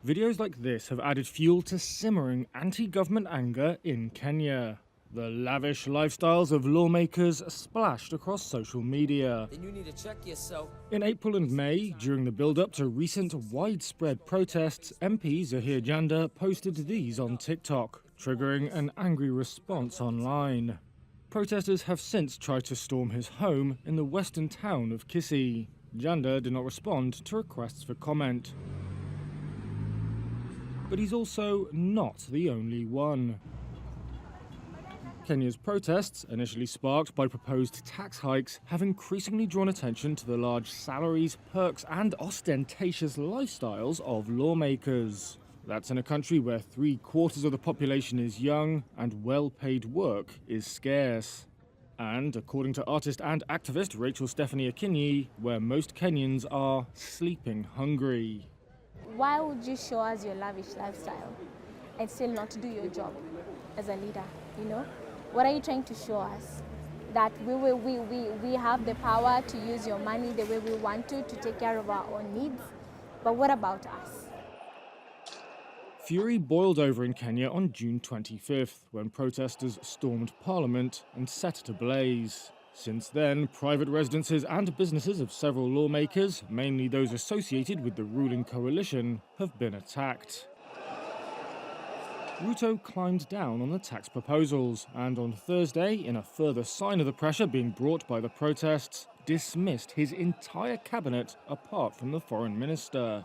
Videos like this have added fuel to simmering anti-government anger in Kenya. The lavish lifestyles of lawmakers splashed across social media. Then you need to check yourself. In April and May, during the build-up to recent widespread protests, MP Zahir Janda posted these on TikTok, triggering an angry response online. Protesters have since tried to storm his home in the western town of Kisii. Janda did not respond to requests for comment. But he's also not the only one. Kenya's protests, initially sparked by proposed tax hikes, have increasingly drawn attention to the large salaries, perks and ostentatious lifestyles of lawmakers. That's in a country where 3/4 of the population is young and well-paid work is scarce. And, according to artist and activist Rachel Stephanie Akinyi, where most Kenyans are sleeping hungry. Why would you show us your lavish lifestyle and still not do your job as a leader, you know? What are you trying to show us? That we have the power to use your money the way we want to take care of our own needs? But what about us? Fury boiled over in Kenya on June 25th, when protesters stormed Parliament and set it ablaze. Since then, private residences and businesses of several lawmakers, mainly those associated with the ruling coalition, have been attacked. Ruto climbed down on the tax proposals and on Thursday, in a further sign of the pressure being brought by the protests, dismissed his entire cabinet apart from the foreign minister.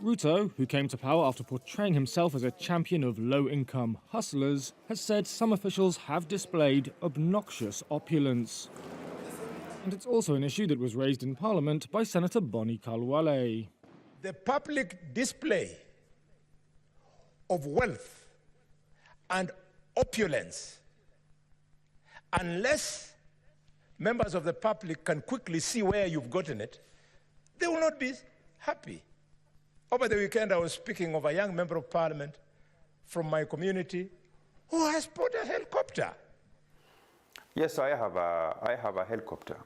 Ruto, who came to power after portraying himself as a champion of low-income hustlers, has said some officials have displayed obnoxious opulence. And it's also an issue that was raised in Parliament by Senator Moneycontrol. The public display of wealth and opulence, unless members of the public can quickly see where you've gotten it, they will not be happy. Over the weekend, I was speaking of a young member of parliament from my community who has bought a helicopter. Yes, I have a helicopter.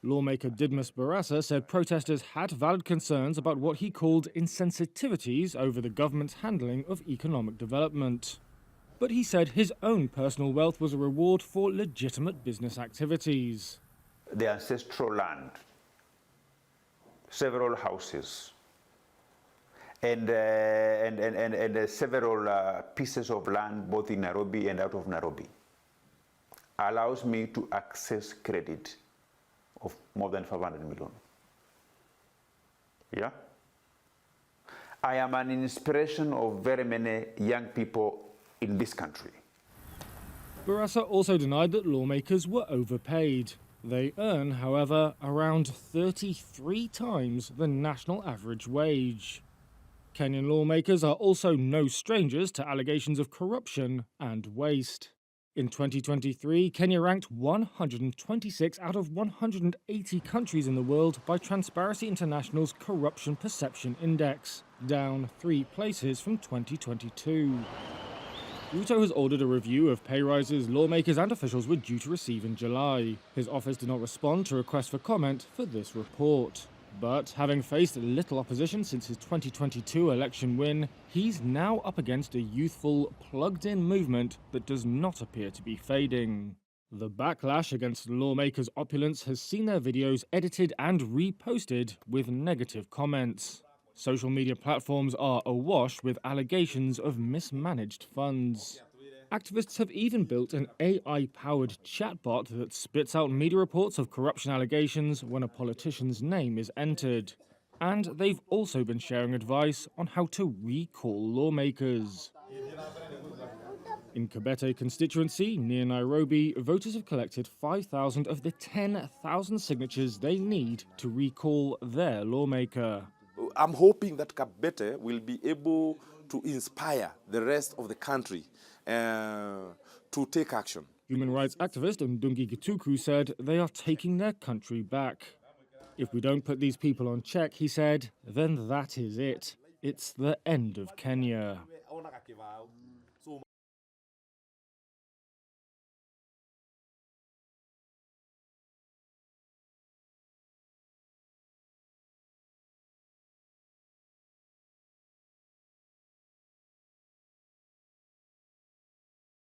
Lawmaker Didmus Barasa said protesters had valid concerns about what he called insensitivities over the government's handling of economic development. But he said his own personal wealth was a reward for legitimate business activities. The ancestral land, several houses, and several pieces of land both in Nairobi and out of Nairobi allows me to access credit of more than 500 million. Yeah? I am an inspiration of very many young people in this country. Barasa also denied that lawmakers were overpaid. They earn, however, around 33 times the national average wage. Kenyan lawmakers are also no strangers to allegations of corruption and waste. In 2023, Kenya ranked 126 out of 180 countries in the world by Transparency International's Corruption Perception Index, down 3 places from 2022. Ruto has ordered a review of pay rises lawmakers and officials were due to receive in July. His office did not respond to requests for comment for this report. But having faced little opposition since his 2022 election win, he's now up against a youthful, plugged-in movement that does not appear to be fading. The backlash against lawmakers' opulence has seen their videos edited and reposted with negative comments. Social media platforms are awash with allegations of mismanaged funds. Activists have even built an AI-powered chatbot that spits out media reports of corruption allegations when a politician's name is entered. And they've also been sharing advice on how to recall lawmakers. In Kabete constituency, near Nairobi, voters have collected 5,000 of the 10,000 signatures they need to recall their lawmaker. I'm hoping that Kabete will be able to inspire the rest of the country to take action. Human rights activist Ndungi Gituku said they are taking their country back. If we don't put these people on check, he said, then that is it. It's the end of Kenya.